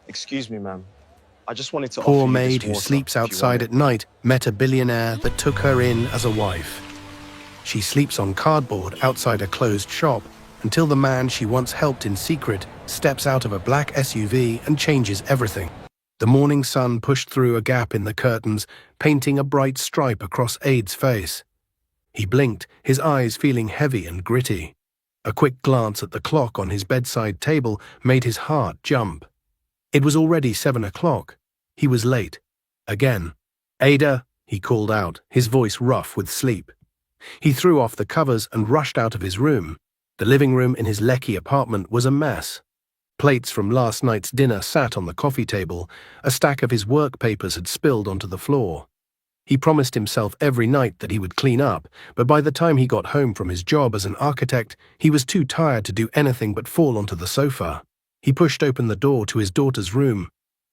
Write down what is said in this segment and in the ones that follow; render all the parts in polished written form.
Excuse me, ma'am. I just wanted to offer Poor you this Maid, who water, sleeps if you want outside it. at night, met a billionaire that took her in as a wife. She sleeps on cardboard outside a closed shop until the man she once helped in secret steps out of a black SUV and changes everything. The morning sun pushed through a gap in the curtains, painting a bright stripe across Aid's face. He blinked, his eyes feeling heavy and gritty. A quick glance at the clock on his bedside table made his heart jump. It was already 7 o'clock. He was late. Again. "Ada," he called out, his voice rough with sleep. He threw off the covers and rushed out of his room. The living room in his lecky apartment was a mess. Plates from last night's dinner sat on the coffee table. A stack of his work papers had spilled onto the floor. He promised himself every night that he would clean up, but by the time he got home from his job as an architect, he was too tired to do anything but fall onto the sofa. He pushed open the door to his daughter's room.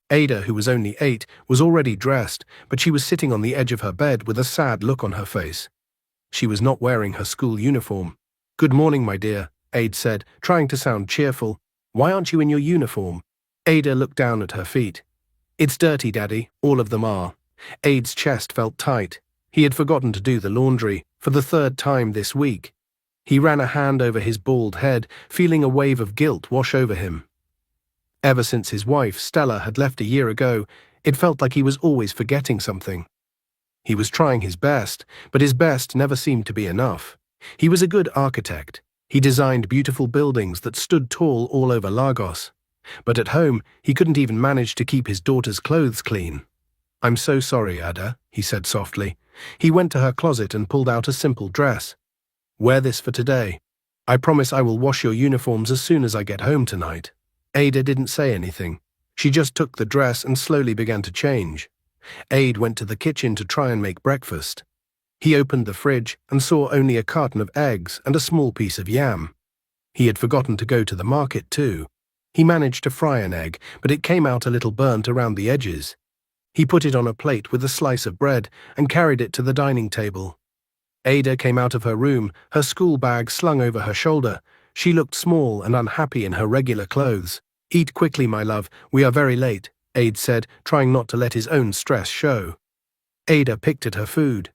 Ada, who was only 8, was already dressed, but she was sitting on the edge of her bed with a sad look on her face. She was not wearing her school uniform. "Good morning, my dear," Aid said, trying to sound cheerful. "Why aren't you in your uniform?" Ada looked down at her feet. "It's dirty, Daddy. All of them are." Aid's chest felt tight. He had forgotten to do the laundry, for the 3rd time this week. He ran a hand over his bald head, feeling a wave of guilt wash over him. Ever since his wife, Stella, had left a year ago, it felt like he was always forgetting something. He was trying his best, but his best never seemed to be enough. He was a good architect. He designed beautiful buildings that stood tall all over Lagos. But at home, he couldn't even manage to keep his daughter's clothes clean. "I'm so sorry, Ada," he said softly. He went to her closet and pulled out a simple dress. "Wear this for today. I promise I will wash your uniforms as soon as I get home tonight." Ada didn't say anything. She just took the dress and slowly began to change. Aid went to the kitchen to try and make breakfast. He opened the fridge and saw only a carton of eggs and a small piece of yam. He had forgotten to go to the market too. He managed to fry an egg, but it came out a little burnt around the edges. He put it on a plate with a slice of bread and carried it to the dining table. Ada came out of her room, her school bag slung over her shoulder. She looked small and unhappy in her regular clothes. "Eat quickly, my love. We are very late," Aid said, trying not to let his own stress show. Ada picked at her food.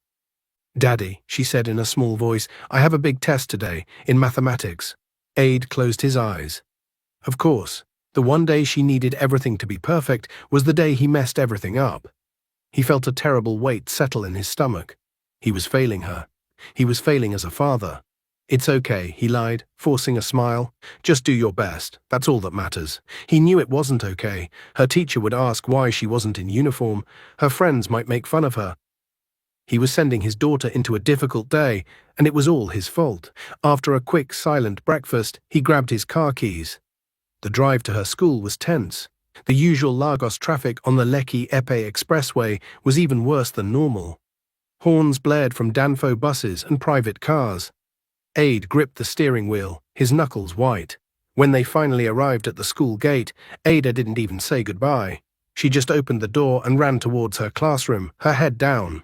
"Daddy," she said in a small voice, "I have a big test today, in mathematics." Aid closed his eyes. Of course, the one day she needed everything to be perfect was the day he messed everything up. He felt a terrible weight settle in his stomach. He was failing her. He was failing as a father. "It's okay," he lied, forcing a smile. "Just do your best. That's all that matters." He knew it wasn't okay. Her teacher would ask why she wasn't in uniform. Her friends might make fun of her. He was sending his daughter into a difficult day, and it was all his fault. After a quick, silent breakfast, he grabbed his car keys. The drive to her school was tense. The usual Lagos traffic on the Lekki-Epe expressway was even worse than normal. Horns blared from Danfo buses and private cars. Aid gripped the steering wheel, his knuckles white. When they finally arrived at the school gate, Ada didn't even say goodbye. She just opened the door and ran towards her classroom, her head down.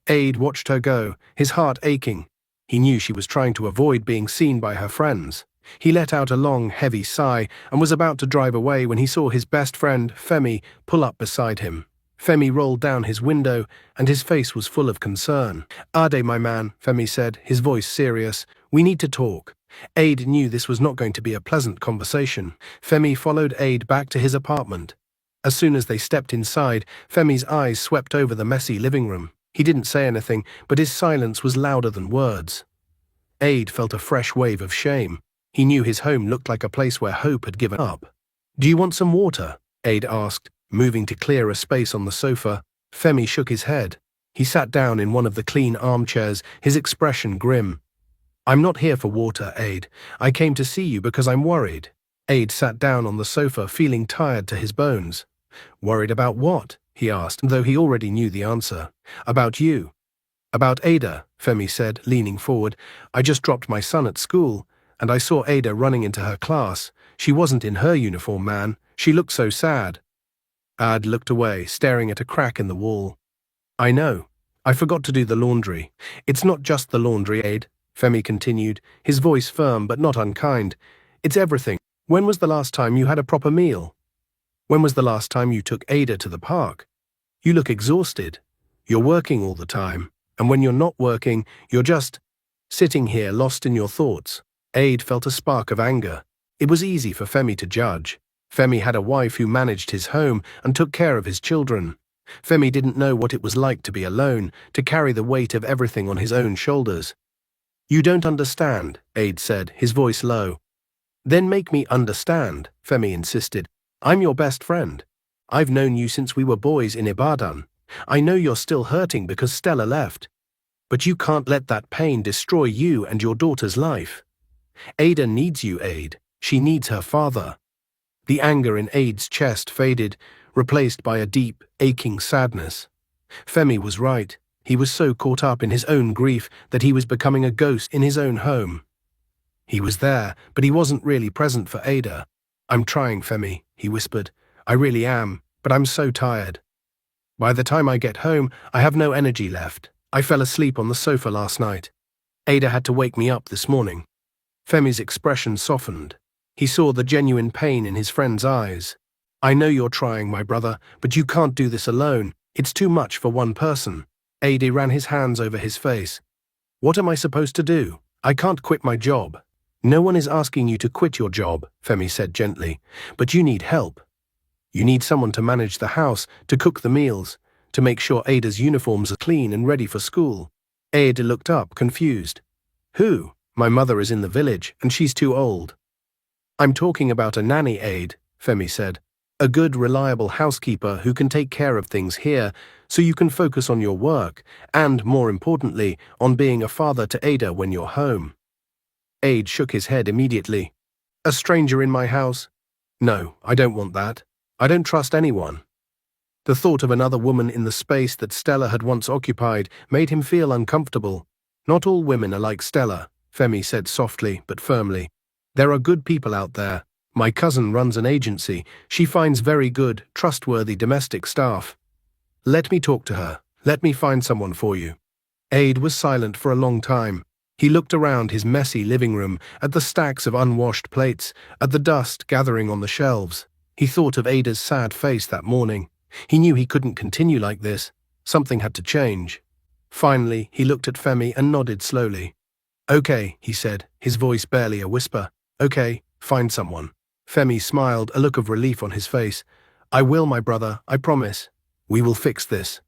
Aid watched her go, his heart aching. He knew she was trying to avoid being seen by her friends. He let out a long, heavy sigh and was about to drive away when he saw his best friend, Femi, pull up beside him. Femi rolled down his window, and his face was full of concern. "Ade, my man," Femi said, his voice serious. "We need to talk." Aid knew this was not going to be a pleasant conversation. Femi followed Aid back to his apartment. As soon as they stepped inside, Femi's eyes swept over the messy living room. He didn't say anything, but his silence was louder than words. Aid felt a fresh wave of shame. He knew his home looked like a place where hope had given up. "Do you want some water?" Aid asked, moving to clear a space on the sofa. Femi shook his head. He sat down in one of the clean armchairs, his expression grim. "I'm not here for water, Aid. I came to see you because I'm worried." Aid sat down on the sofa, feeling tired to his bones. "Worried about what?" he asked, though he already knew the answer. "About you." "About Ada," Femi said, leaning forward. "I just dropped my son at school, and I saw Ada running into her class. She wasn't in her uniform, man. She looked so sad." Ad looked away, staring at a crack in the wall. "I know. I forgot to do the laundry." "It's not just the laundry, Aid," Femi continued, his voice firm but not unkind. "It's everything. When was the last time you had a proper meal?" When was the last time you took Ada to the park? You look exhausted. You're working all the time, and when you're not working, you're just sitting here lost in your thoughts. Aid felt a spark of anger. It was easy for Femi to judge. Femi had a wife who managed his home and took care of his children. Femi didn't know what it was like to be alone, to carry the weight of everything on his own shoulders. You don't understand, Aid said, his voice low. Then make me understand, Femi insisted. I'm your best friend. I've known you since we were boys in Ibadan. I know you're still hurting because Stella left. But you can't let that pain destroy you and your daughter's life. Ada needs you, Aid. She needs her father. The anger in Aid's chest faded, replaced by a deep, aching sadness. Femi was right. He was so caught up in his own grief that he was becoming a ghost in his own home. He was there, but he wasn't really present for Ada. I'm trying, Femi, he whispered. I really am, but I'm so tired. By the time I get home, I have no energy left. I fell asleep on the sofa last night. Ada had to wake me up this morning. Femi's expression softened. He saw the genuine pain in his friend's eyes. I know you're trying, my brother, but you can't do this alone. It's too much for one person. Ada ran his hands over his face. What am I supposed to do? I can't quit my job. No one is asking you to quit your job, Femi said gently, but you need help. You need someone to manage the house, to cook the meals, to make sure Ada's uniforms are clean and ready for school. Ada looked up, confused. Who? My mother is in the village, and she's too old. I'm talking about a nanny, Aid, Femi said. A good, reliable housekeeper who can take care of things here so you can focus on your work and, more importantly, on being a father to Ada when you're home. Aid shook his head immediately. A stranger in my house? No, I don't want that. I don't trust anyone. The thought of another woman in the space that Stella had once occupied made him feel uncomfortable. Not all women are like Stella, Femi said softly but firmly. There are good people out there. My cousin runs an agency. She finds very good, trustworthy domestic staff. Let me talk to her. Let me find someone for you. Aid was silent for a long time. He looked around his messy living room, at the stacks of unwashed plates, at the dust gathering on the shelves. He thought of Ada's sad face that morning. He knew he couldn't continue like this. Something had to change. Finally, he looked at Femi and nodded slowly. Okay, he said, his voice barely a whisper. Okay, find someone. Femi smiled, a look of relief on his face. I will, my brother, I promise. We will fix this.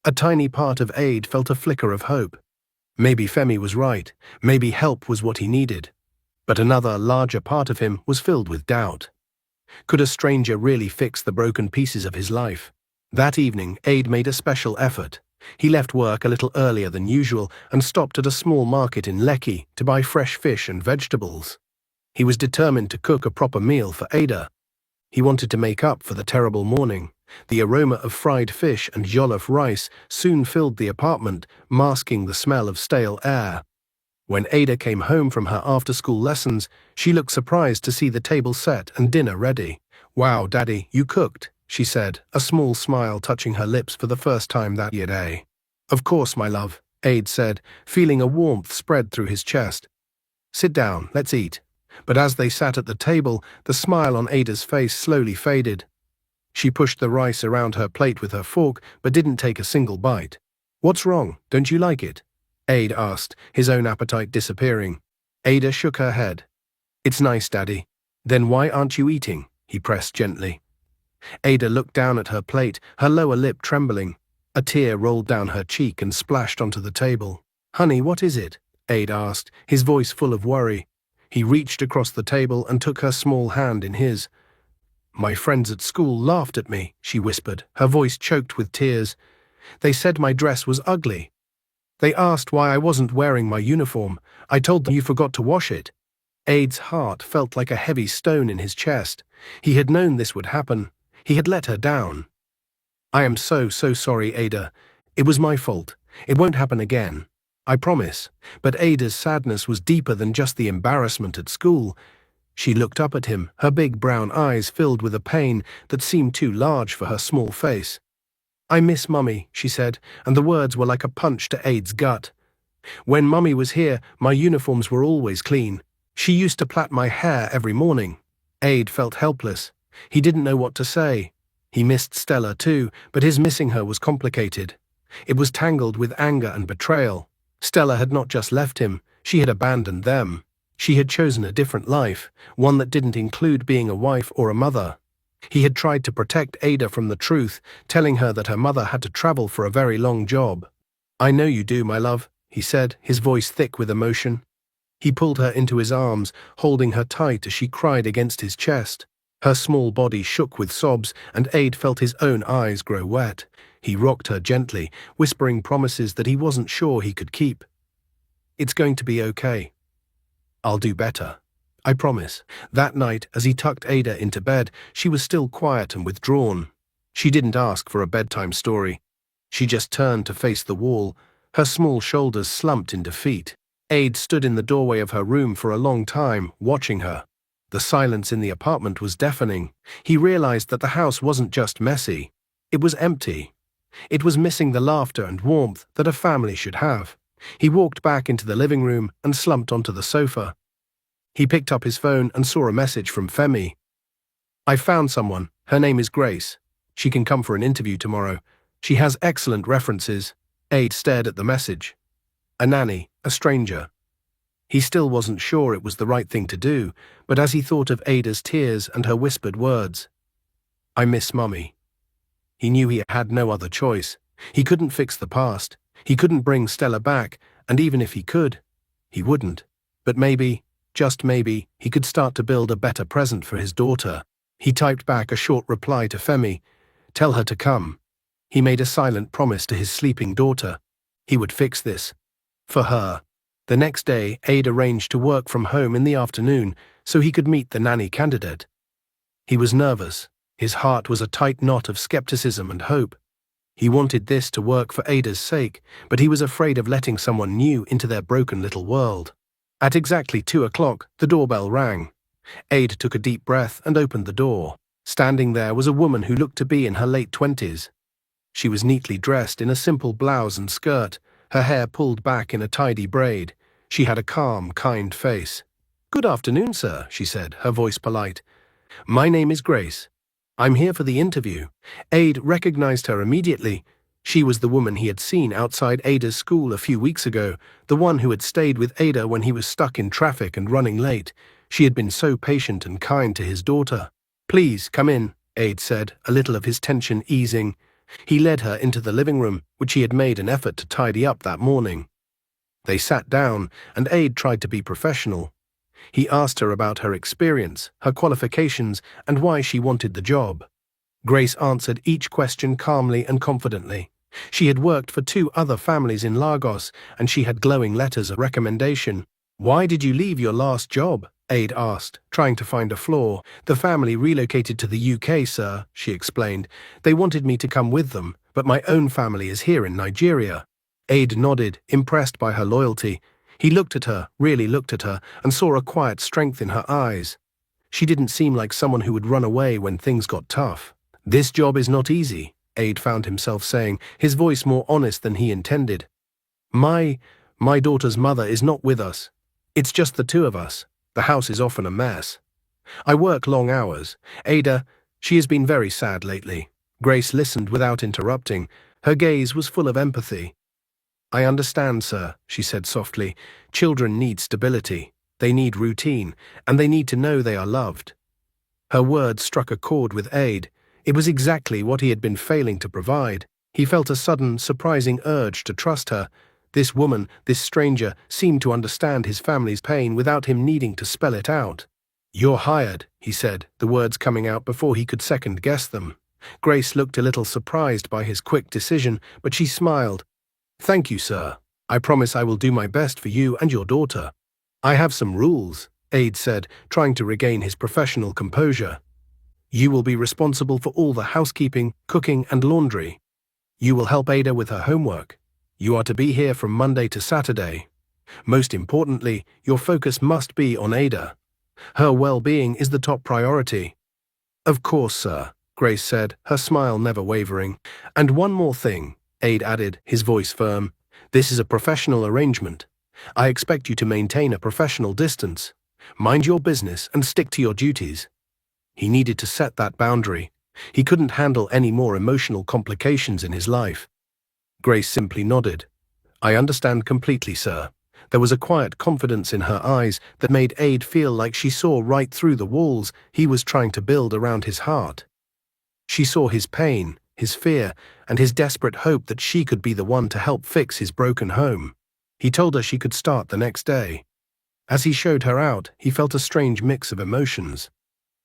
A tiny part of Aid felt a flicker of hope. Maybe Femi was right. Maybe help was what he needed. But another, larger part of him was filled with doubt. Could a stranger really fix the broken pieces of his life? That evening, Aid made a special effort. He left work a little earlier than usual and stopped at a small market in Lekki to buy fresh fish and vegetables. He was determined to cook a proper meal for Ada. He wanted to make up for the terrible morning. The aroma of fried fish and jollof rice soon filled the apartment, masking the smell of stale air. When Ada came home from her after-school lessons, she looked surprised to see the table set and dinner ready. Wow, Daddy, you cooked, she said, a small smile touching her lips for the first time that day. Of course, my love, Aid said, feeling a warmth spread through his chest. Sit down, let's eat. But as they sat at the table, the smile on Ada's face slowly faded. She pushed the rice around her plate with her fork, but didn't take a single bite. What's wrong? Don't you like it? Aid asked, his own appetite disappearing. Ada shook her head. It's nice, Daddy. Then why aren't you eating? He pressed gently. Ada looked down at her plate, her lower lip trembling. A tear rolled down her cheek and splashed onto the table. Honey, what is it? Aid asked, his voice full of worry. He reached across the table and took her small hand in his. My friends at school laughed at me, she whispered, her voice choked with tears. They said my dress was ugly. They asked why I wasn't wearing my uniform. I told them you forgot to wash it. Aid's heart felt like a heavy stone in his chest. He had known this would happen. He had let her down. I am so sorry, Ada. It was my fault. It won't happen again. I promise. But Ada's sadness was deeper than just the embarrassment at school. She looked up at him, her big brown eyes filled with a pain that seemed too large for her small face. I miss Mummy, she said, and the words were like a punch to Aid's gut. When Mummy was here, my uniforms were always clean. She used to plait my hair every morning. Aid felt helpless. He didn't know what to say. He missed Stella too, but his missing her was complicated. It was tangled with anger and betrayal. Stella had not just left him, she had abandoned them. She had chosen a different life, one that didn't include being a wife or a mother. He had tried to protect Ada from the truth, telling her that her mother had to travel for a very long job. "I know you do, my love," he said, his voice thick with emotion. He pulled her into his arms, holding her tight as she cried against his chest. Her small body shook with sobs, and Aid felt his own eyes grow wet. He rocked her gently, whispering promises that he wasn't sure he could keep. "It's going to be okay. I'll do better. I promise." That night, as he tucked Ada into bed, she was still quiet and withdrawn. She didn't ask for a bedtime story. She just turned to face the wall, her small shoulders slumped in defeat. Aid stood in the doorway of her room for a long time, watching her. The silence in the apartment was deafening. He realized that the house wasn't just messy. It was empty. It was missing the laughter and warmth that a family should have. He walked back into the living room and slumped onto the sofa. He picked up his phone and saw a message from Femi. "I found someone. Her name is Grace. She can come for an interview tomorrow. She has excellent references." Aid stared at the message. A nanny, a stranger. He still wasn't sure it was the right thing to do, but as he thought of Ada's tears and her whispered words, "I miss Mummy." He knew he had no other choice. He couldn't fix the past. He couldn't bring Stella back, and even if he could, he wouldn't. But maybe, just maybe, he could start to build a better present for his daughter. He typed back a short reply to Femi, "Tell her to come." He made a silent promise to his sleeping daughter. He would fix this. For her. The next day, Aid arranged to work from home in the afternoon so he could meet the nanny candidate. He was nervous. His heart was a tight knot of skepticism and hope. He wanted this to work for Ada's sake, but he was afraid of letting someone new into their broken little world. At exactly 2 o'clock, the doorbell rang. Aid took a deep breath and opened the door. Standing there was a woman who looked to be in her late 20s. She was neatly dressed in a simple blouse and skirt, her hair pulled back in a tidy braid. She had a calm, kind face. "Good afternoon, sir," she said, her voice polite. "My name is Grace. I'm here for the interview." Aid recognized her immediately. She was the woman he had seen outside Ada's school a few weeks ago, the one who had stayed with Ada when he was stuck in traffic and running late. She had been so patient and kind to his daughter. "Please, come in," Aid said, a little of his tension easing. He led her into the living room, which he had made an effort to tidy up that morning. They sat down, and Aid tried to be professional. He asked her about her experience, her qualifications, and why she wanted the job. Grace answered each question calmly and confidently. She had worked for 2 other families in Lagos, and she had glowing letters of recommendation. "Why did you leave your last job?" Aid asked, trying to find a flaw. "The family relocated to the UK, sir," she explained. "They wanted me to come with them, but my own family is here in Nigeria." Aid nodded, impressed by her loyalty. He looked at her, really looked at her, and saw a quiet strength in her eyes. She didn't seem like someone who would run away when things got tough. "This job is not easy," Aid found himself saying, his voice more honest than he intended. My daughter's mother is not with us. It's just the 2 of us. The house is often a mess. I work long hours. Ada, she has been very sad lately." Grace listened without interrupting. Her gaze was full of empathy. "I understand, sir," she said softly. "Children need stability. They need routine, and they need to know they are loved." Her words struck a chord with Aid. It was exactly what he had been failing to provide. He felt a sudden, surprising urge to trust her. This woman, this stranger, seemed to understand his family's pain without him needing to spell it out. "You're hired," he said, the words coming out before he could second-guess them. Grace looked a little surprised by his quick decision, but she smiled. "Thank you, sir. I promise I will do my best for you and your daughter." "I have some rules," Aid said, trying to regain his professional composure. "You will be responsible for all the housekeeping, cooking, and laundry. You will help Ada with her homework. You are to be here from Monday to Saturday. Most importantly, your focus must be on Ada. Her well-being is the top priority." "Of course, sir," Grace said, her smile never wavering. "And one more thing," Aid added, his voice firm. "This is a professional arrangement. I expect you to maintain a professional distance. Mind your business and stick to your duties." He needed to set that boundary. He couldn't handle any more emotional complications in his life. Grace simply nodded. "I understand completely, sir." There was a quiet confidence in her eyes that made Aid feel like she saw right through the walls he was trying to build around his heart. She saw his pain, his fear, and his desperate hope that she could be the one to help fix his broken home. He told her she could start the next day. As he showed her out, he felt a strange mix of emotions.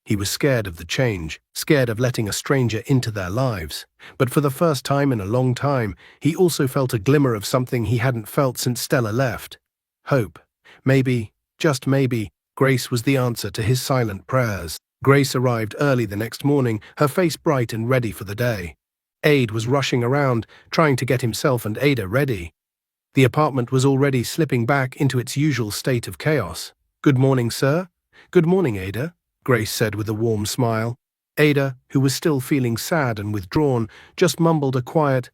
He was scared of the change, scared of letting a stranger into their lives. But for the first time in a long time, he also felt a glimmer of something he hadn't felt since Stella left. Hope. Maybe, just maybe, Grace was the answer to his silent prayers. Grace arrived early the next morning, her face bright and ready for the day. Aid was rushing around, trying to get himself and Ada ready. The apartment was already slipping back into its usual state of chaos. "Good morning, sir." "Good morning, Ada," Grace said with a warm smile. Ada, who was still feeling sad and withdrawn, just mumbled a quiet,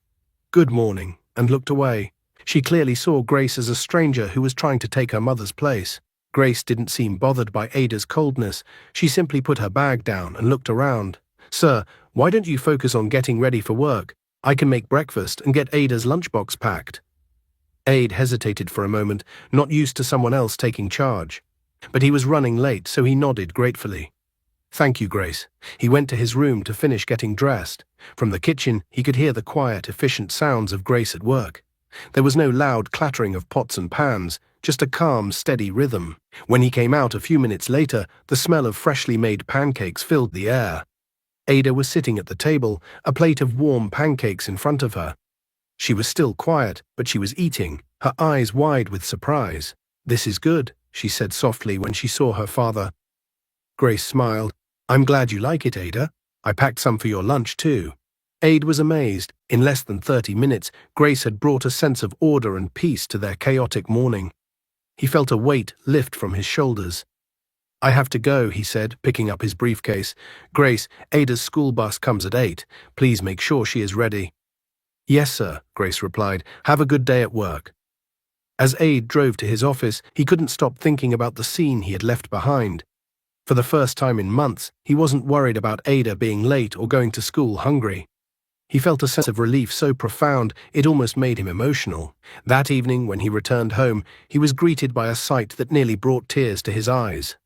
"Good morning," and looked away. She clearly saw Grace as a stranger who was trying to take her mother's place. Grace didn't seem bothered by Ada's coldness. She simply put her bag down and looked around. "Sir, why don't you focus on getting ready for work? I can make breakfast and get Ada's lunchbox packed." Aid hesitated for a moment, not used to someone else taking charge. But he was running late, so he nodded gratefully. "Thank you, Grace." He went to his room to finish getting dressed. From the kitchen, he could hear the quiet, efficient sounds of Grace at work. There was no loud clattering of pots and pans, just a calm, steady rhythm. When he came out a few minutes later, the smell of freshly made pancakes filled the air. Ada was sitting at the table, a plate of warm pancakes in front of her. She was still quiet, but she was eating, her eyes wide with surprise. "This is good," she said softly when she saw her father. Grace smiled. "I'm glad you like it, Ada. I packed some for your lunch, too." Aid was amazed. In less than 30 minutes, Grace had brought a sense of order and peace to their chaotic morning. He felt a weight lift from his shoulders. "I have to go," he said, picking up his briefcase. "Grace, Ada's school bus comes at 8. Please make sure she is ready." "Yes, sir," Grace replied. "Have a good day at work." As Aid drove to his office, he couldn't stop thinking about the scene he had left behind. For the first time in months, he wasn't worried about Ada being late or going to school hungry. He felt a sense of relief so profound it almost made him emotional. That evening, when he returned home, he was greeted by a sight that nearly brought tears to his eyes.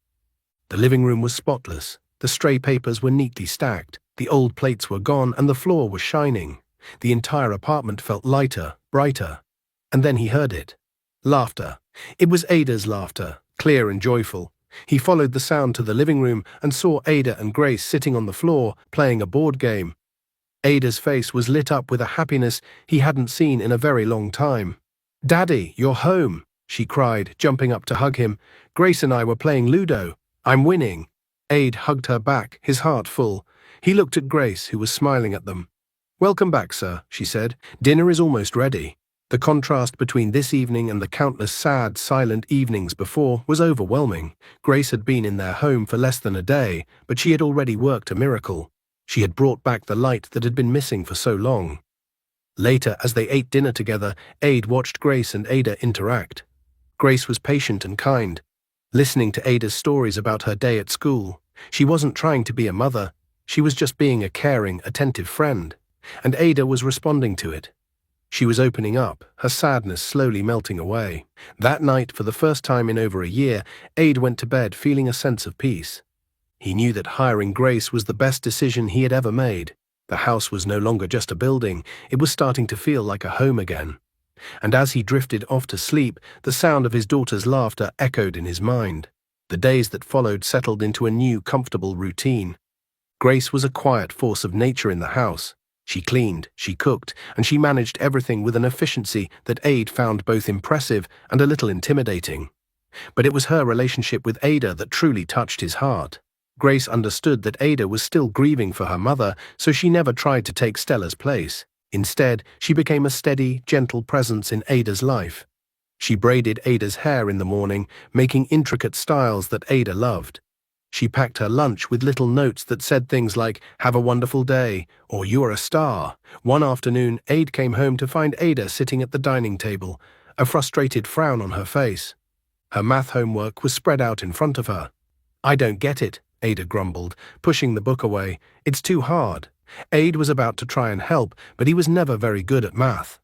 The living room was spotless. The stray papers were neatly stacked. The old plates were gone and the floor was shining. The entire apartment felt lighter, brighter. And then he heard it. Laughter. It was Ada's laughter, clear and joyful. He followed the sound to the living room and saw Ada and Grace sitting on the floor, playing a board game. Ada's face was lit up with a happiness he hadn't seen in a very long time. "Daddy, you're home," she cried, jumping up to hug him. "Grace and I were playing Ludo. I'm winning." Aid hugged her back, his heart full. He looked at Grace, who was smiling at them. "Welcome back, sir," she said. "Dinner is almost ready." The contrast between this evening and the countless sad, silent evenings before was overwhelming. Grace had been in their home for less than a day, but she had already worked a miracle. She had brought back the light that had been missing for so long. Later, as they ate dinner together, Aid watched Grace and Ada interact. Grace was patient and kind, listening to Ada's stories about her day at school. She wasn't trying to be a mother. She was just being a caring, attentive friend. And Ada was responding to it. She was opening up, her sadness slowly melting away. That night, for the first time in over a year, Aid went to bed feeling a sense of peace. He knew that hiring Grace was the best decision he had ever made. The house was no longer just a building, it was starting to feel like a home again. And as he drifted off to sleep, the sound of his daughter's laughter echoed in his mind. The days that followed settled into a new, comfortable routine. Grace was a quiet force of nature in the house. She cleaned, she cooked, and she managed everything with an efficiency that Aid found both impressive and a little intimidating. But it was her relationship with Ada that truly touched his heart. Grace understood that Ada was still grieving for her mother, so she never tried to take Stella's place. Instead, she became a steady, gentle presence in Ada's life. She braided Ada's hair in the morning, making intricate styles that Ada loved. She packed her lunch with little notes that said things like, "Have a wonderful day," or "You are a star." One afternoon, Aid came home to find Ada sitting at the dining table, a frustrated frown on her face. Her math homework was spread out in front of her. "I don't get it," Ada grumbled, pushing the book away. It's too hard. Aid was about to try and help, but he was never very good at math.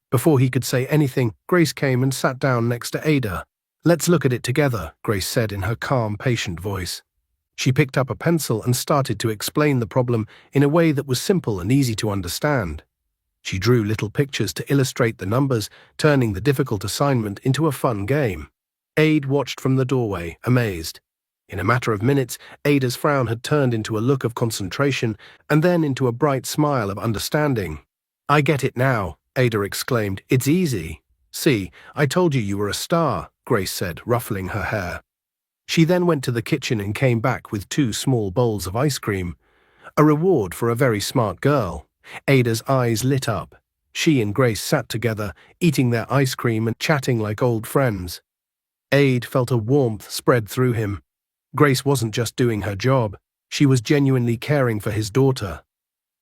Before he could say anything, Grace came and sat down next to Ada. Let's look at it together, Grace said in her calm, patient voice. She picked up a pencil and started to explain the problem in a way that was simple and easy to understand. She drew little pictures to illustrate the numbers, turning the difficult assignment into a fun game. Aid watched from the doorway, amazed. In a matter of minutes, Ada's frown had turned into a look of concentration and then into a bright smile of understanding. I get it now, Ada exclaimed. It's easy. See, I told you were a star, Grace said, ruffling her hair. She then went to the kitchen and came back with 2 small bowls of ice cream. A reward for a very smart girl. Ada's eyes lit up. She and Grace sat together, eating their ice cream and chatting like old friends. Aid felt a warmth spread through him. Grace wasn't just doing her job. She was genuinely caring for his daughter.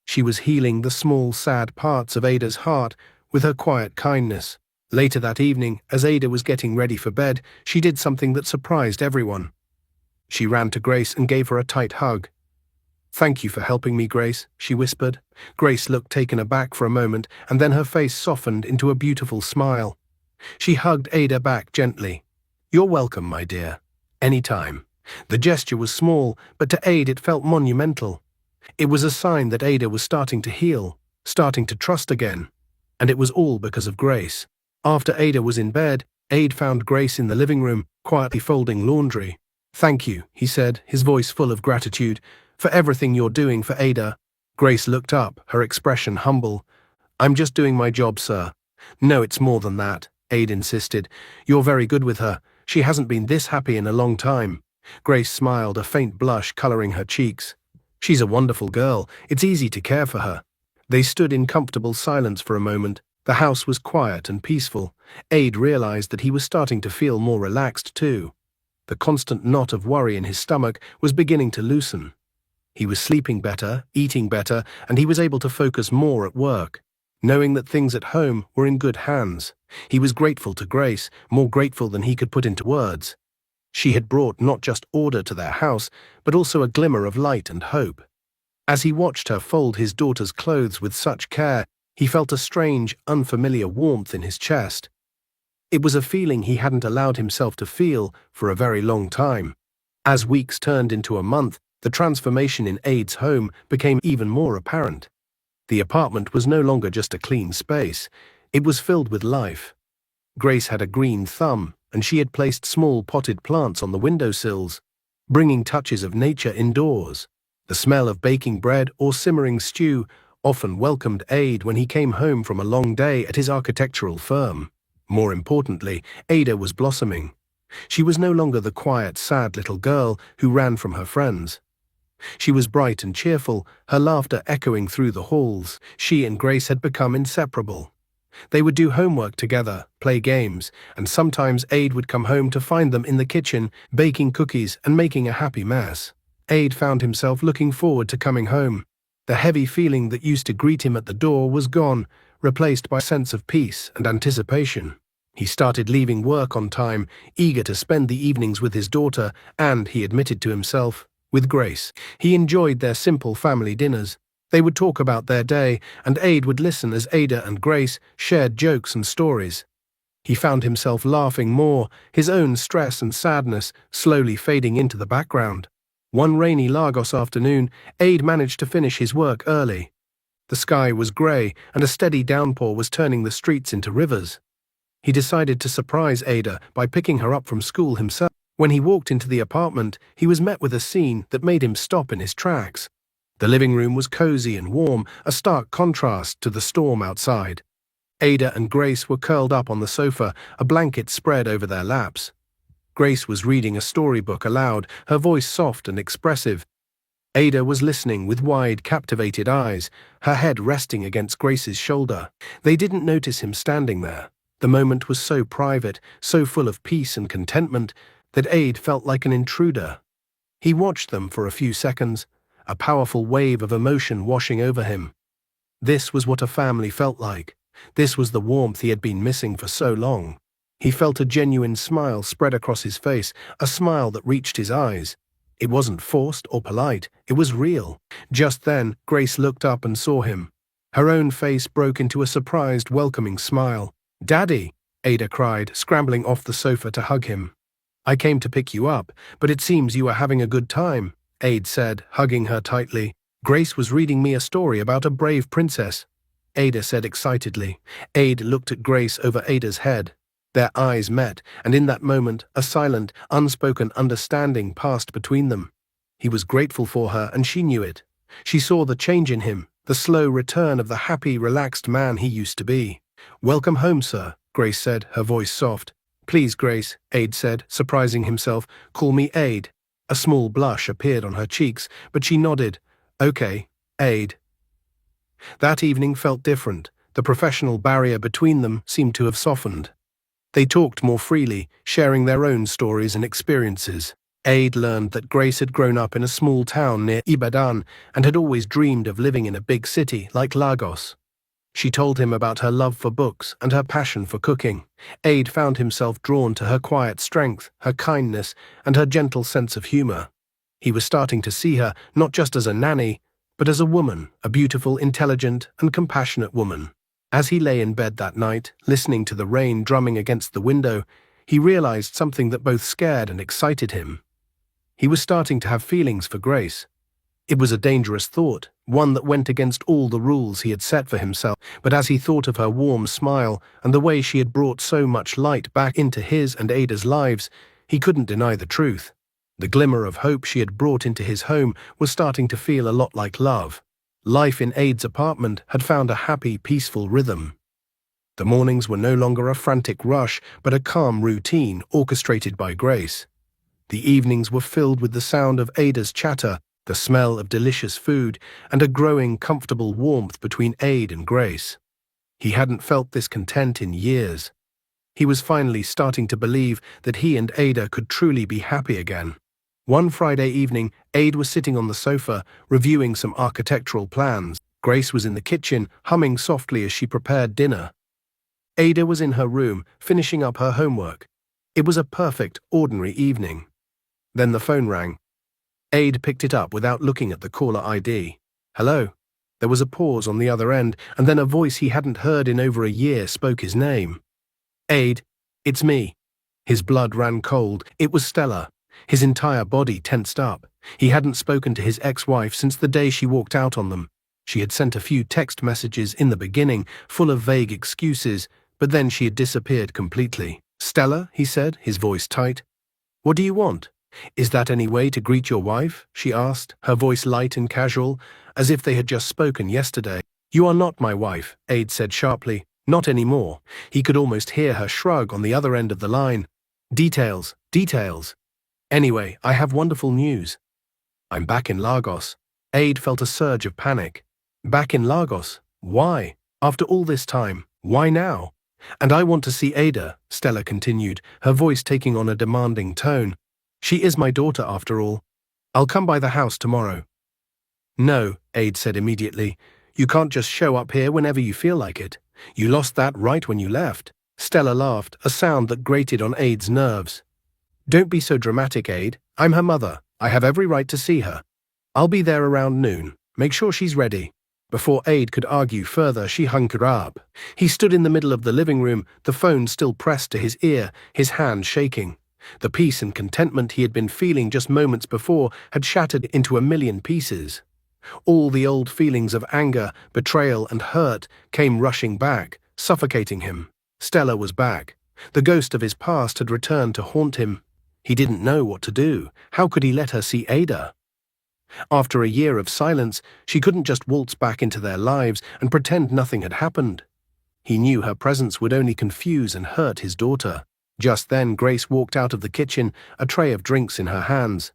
She was healing the small, sad parts of Ada's heart with her quiet kindness. Later that evening, as Ada was getting ready for bed, she did something that surprised everyone. She ran to Grace and gave her a tight hug. Thank you for helping me, Grace, she whispered. Grace looked taken aback for a moment, and then her face softened into a beautiful smile. She hugged Ada back gently. You're welcome, my dear. Anytime. The gesture was small, but to Ada it felt monumental. It was a sign that Ada was starting to heal, starting to trust again. And it was all because of Grace. After Ada was in bed, Aid found Grace in the living room, quietly folding laundry. Thank you, he said, his voice full of gratitude, for everything you're doing for Ada. Grace looked up, her expression humble. I'm just doing my job, sir. No, it's more than that, Aid insisted. You're very good with her. She hasn't been this happy in a long time. Grace smiled, a faint blush coloring her cheeks. She's a wonderful girl. It's easy to care for her. They stood in comfortable silence for a moment. The house was quiet and peaceful. Aid realized that he was starting to feel more relaxed too. The constant knot of worry in his stomach was beginning to loosen. He was sleeping better, eating better, and he was able to focus more at work. Knowing that things at home were in good hands, he was grateful to Grace, more grateful than he could put into words. She had brought not just order to their house, but also a glimmer of light and hope. As he watched her fold his daughter's clothes with such care, he felt a strange, unfamiliar warmth in his chest. It was a feeling he hadn't allowed himself to feel for a very long time. As weeks turned into a month, the transformation in Aid's home became even more apparent. The apartment was no longer just a clean space. It was filled with life. Grace had a green thumb, and she had placed small potted plants on the windowsills, bringing touches of nature indoors. The smell of baking bread or simmering stew often welcomed Aid when he came home from a long day at his architectural firm. More importantly, Ada was blossoming. She was no longer the quiet, sad little girl who ran from her friends. She was bright and cheerful, her laughter echoing through the halls. She and Grace had become inseparable. They would do homework together, play games, and sometimes Aid would come home to find them in the kitchen, baking cookies and making a happy mess. Aid found himself looking forward to coming home. The heavy feeling that used to greet him at the door was gone, replaced by a sense of peace and anticipation. He started leaving work on time, eager to spend the evenings with his daughter and, he admitted to himself, with Grace. He enjoyed their simple family dinners. They would talk about their day, and Aid would listen as Ada and Grace shared jokes and stories. He found himself laughing more, his own stress and sadness slowly fading into the background. One rainy Lagos afternoon, Aid managed to finish his work early. The sky was grey, and a steady downpour was turning the streets into rivers. He decided to surprise Ada by picking her up from school himself. When he walked into the apartment, he was met with a scene that made him stop in his tracks. The living room was cozy and warm, a stark contrast to the storm outside. Ada and Grace were curled up on the sofa, a blanket spread over their laps. Grace was reading a storybook aloud, her voice soft and expressive. Ada was listening with wide, captivated eyes, her head resting against Grace's shoulder. They didn't notice him standing there. The moment was so private, so full of peace and contentment, that Aid felt like an intruder. He watched them for a few seconds, a powerful wave of emotion washing over him. This was what a family felt like. This was the warmth he had been missing for so long. He felt a genuine smile spread across his face, a smile that reached his eyes. It wasn't forced or polite, it was real. Just then, Grace looked up and saw him. Her own face broke into a surprised, welcoming smile. "Daddy!" Ada cried, scrambling off the sofa to hug him. "I came to pick you up, but it seems you are having a good time," Ada said, hugging her tightly. "Grace was reading me a story about a brave princess," Ada said excitedly. Ada looked at Grace over Ada's head. Their eyes met, and in that moment, a silent, unspoken understanding passed between them. He was grateful for her, and she knew it. She saw the change in him, the slow return of the happy, relaxed man he used to be. "Welcome home, sir," Grace said, her voice soft. "Please, Grace," Ada said, surprising himself. "Call me Ada." A small blush appeared on her cheeks, but she nodded. "Okay, Ada." That evening felt different. The professional barrier between them seemed to have softened. They talked more freely, sharing their own stories and experiences. Ada learned that Grace had grown up in a small town near Ibadan and had always dreamed of living in a big city like Lagos. She told him about her love for books and her passion for cooking. Ada found himself drawn to her quiet strength, her kindness, and her gentle sense of humor. He was starting to see her not just as a nanny, but as a woman, a beautiful, intelligent, and compassionate woman. As he lay in bed that night, listening to the rain drumming against the window, he realized something that both scared and excited him. He was starting to have feelings for Grace. It was a dangerous thought, one that went against all the rules he had set for himself, but as he thought of her warm smile and the way she had brought so much light back into his and Ada's lives, he couldn't deny the truth. The glimmer of hope she had brought into his home was starting to feel a lot like love. Life in Ada's apartment had found a happy, peaceful rhythm. The mornings were no longer a frantic rush, but a calm routine orchestrated by Grace. The evenings were filled with the sound of Ada's chatter, the smell of delicious food, and a growing, comfortable warmth between Ada and Grace. He hadn't felt this content in years. He was finally starting to believe that he and Ada could truly be happy again. One Friday evening, Ada was sitting on the sofa, reviewing some architectural plans. Grace was in the kitchen, humming softly as she prepared dinner. Ada was in her room, finishing up her homework. It was a perfect, ordinary evening. Then the phone rang. Ada picked it up without looking at the caller ID. "Hello?" There was a pause on the other end, and then a voice he hadn't heard in over a year spoke his name. "Ada, it's me." His blood ran cold. It was Stella. His entire body tensed up. He hadn't spoken to his ex-wife since the day she walked out on them. She had sent a few text messages in the beginning, full of vague excuses, but then she had disappeared completely. "Stella," he said, his voice tight. "What do you want? Is that any way to greet your wife?" she asked, her voice light and casual, as if they had just spoken yesterday. "You are not my wife," Ada said sharply. "Not anymore." He could almost hear her shrug on the other end of the line. "Details, details. Anyway, I have wonderful news. I'm back in Lagos." Ada felt a surge of panic. "Back in Lagos? Why? After all this time, why now?" "And I want to see Ada," Stella continued, her voice taking on a demanding tone. "She is my daughter after all. I'll come by the house tomorrow." "No," Ada said immediately. "You can't just show up here whenever you feel like it. You lost that right when you left." Stella laughed, a sound that grated on Ada's nerves. "Don't be so dramatic, Ada. I'm her mother. I have every right to see her. I'll be there around noon. Make sure she's ready." Before Ada could argue further, she hung her up. He stood in the middle of the living room, the phone still pressed to his ear, his hand shaking. The peace and contentment he had been feeling just moments before had shattered into a million pieces. All the old feelings of anger, betrayal, and hurt came rushing back, suffocating him. Stella was back. The ghost of his past had returned to haunt him. He didn't know what to do. How could he let her see Ada? After a year of silence, she couldn't just waltz back into their lives and pretend nothing had happened. He knew her presence would only confuse and hurt his daughter. Just then, Grace walked out of the kitchen, a tray of drinks in her hands.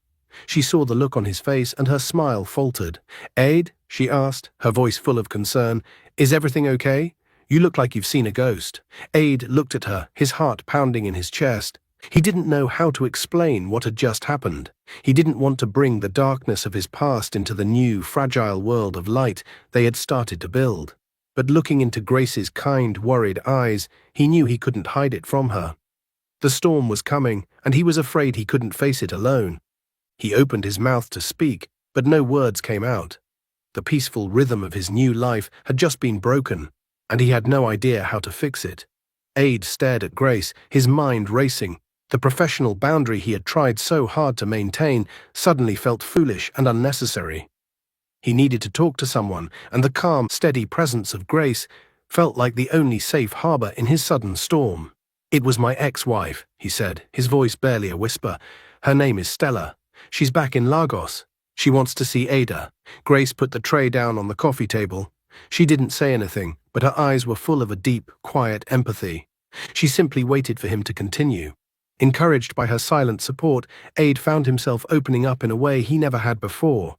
She saw the look on his face and her smile faltered. "Ada," she asked, her voice full of concern, "is everything okay? You look like you've seen a ghost." Ada looked at her, his heart pounding in his chest. He didn't know how to explain what had just happened. He didn't want to bring the darkness of his past into the new, fragile world of light they had started to build. But looking into Grace's kind, worried eyes, he knew he couldn't hide it from her. The storm was coming, and he was afraid he couldn't face it alone. He opened his mouth to speak, but no words came out. The peaceful rhythm of his new life had just been broken, and he had no idea how to fix it. Aid stared at Grace, his mind racing. The professional boundary he had tried so hard to maintain suddenly felt foolish and unnecessary. He needed to talk to someone, and the calm, steady presence of Grace felt like the only safe harbor in his sudden storm. "It was my ex-wife," he said, his voice barely a whisper. "Her name is Stella. She's back in Lagos. She wants to see Ada." Grace put the tray down on the coffee table. She didn't say anything, but her eyes were full of a deep, quiet empathy. She simply waited for him to continue. Encouraged by her silent support, Aid found himself opening up in a way he never had before.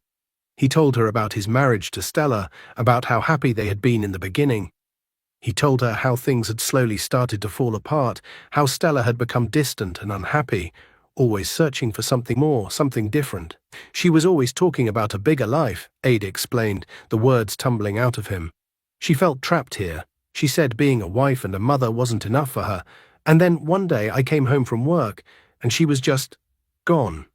He told her about his marriage to Stella, about how happy they had been in the beginning. He told her how things had slowly started to fall apart, how Stella had become distant and unhappy, always searching for something more, something different. "She was always talking about a bigger life," Aid explained, the words tumbling out of him. "She felt trapped here. She said being a wife and a mother wasn't enough for her. And then one day I came home from work, and she was just gone.